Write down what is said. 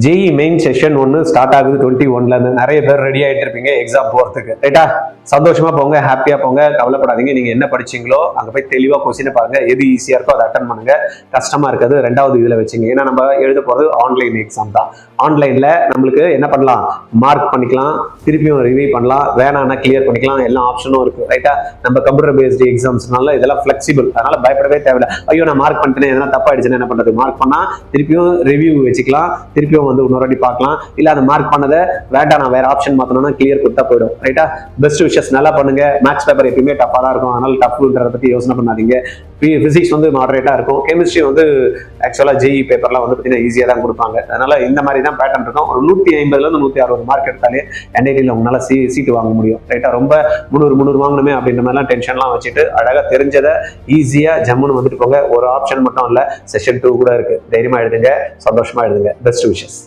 JE main session ஒன்று start ஆகுது 21ல இருந்து. நிறைய பேர் ரெடி ஆகிட்டு இருப்பீங்க எக்ஸாம் போகிறதுக்கு, ரைட்டா? சந்தோஷமா போங்க, ஹாப்பியா போங்க, கவலைப்படாதீங்க. நீங்க என்ன படிச்சீங்களோ அங்க போய் தெளிவா கொஸ்டினை பாருங்க, எது ஈஸியா இருக்கோ அதை அட்டன் பண்ணுங்க. கஷ்டமா இருக்கிறது ரெண்டாவது இதுல வச்சுங்க. ஏன்னா நம்ம எழுத போறது ஆன்லைன் எக்ஸாம் தான். ஆன்லைன்ல நம்மளுக்கு என்ன பண்ணலாம், மார்க் பண்ணிக்கலாம், திருப்பியும் ரிவ்யூ பண்ணலாம், வேணான்னா கிளியர் பண்ணிக்கலாம், எல்லா ஆப்ஷனும் இருக்கு, ரைட்டா? நம்ம கம்ப்யூட்டர் பேஸ்டு எக்ஸாம்ஸ்னால இதெல்லாம் ஃபிளெக்சிபிள், அதனால பயப்படவே தேவையில்லை. ஐயோ நான் மார்க் பண்ணிட்டேன், எதனா தப்பாயிடுச்சுன்னா என்ன பண்றது? மார்க் பண்ணா திருப்பியும் ரிவ்யூ வச்சுக்கலாம், திருப்பியும் வந்து இன்னொரு வாட்டி பார்க்கலாம். இல்ல அந்த மார்க் பண்ணதை வேண்டாம் நான் வேற ஆப்ஷன் மாத்தணும்னா கிளியர் கொடுத்தா போயிடும், ரைட்டா? பெஸ்ட் விஷஸ், நல்லா பண்ணுங்க. மேத்ஸ் பேப்பர் எப்பயுமே டஃபா தான் இருக்கும், அதனால டஃப்ன்றத பத்தி யோசனை பண்ணாதீங்க. பிசிக்ஸ் வந்து மாடரேட்டா இருக்கும், கெமிஸ்ட்ரி வந்து ஆக்சுவலா ஜேஇ பேப்பர்லாம் வந்து பார்த்தீங்கன்னா ஈஸியாக தான் கொடுப்பாங்க. அதனால இந்த மாதிரி தான் பேட்டர்ன் இருக்கும். ஒரு 150ல 160 மார்க் எடுத்தாலே என்ஐடியில் உங்களால சீட்டு வாங்க முடியும், ரைட்டா? ரொம்ப 300 வாங்கணுமே அப்படின்ற மாதிரிலாம் டென்ஷன்லாம் வச்சுட்டு அழகாக தெரிஞ்சதை ஈஸியாக ஜம்முன்னு வந்துட்டு போங்க. ஒரு ஆப்ஷன் மட்டும் இல்லை, செஷன் 2 கூட இருக்கு. தைரியமா எழுதுங்க, சந்தோஷமா எழுதுங்க. Best wishes.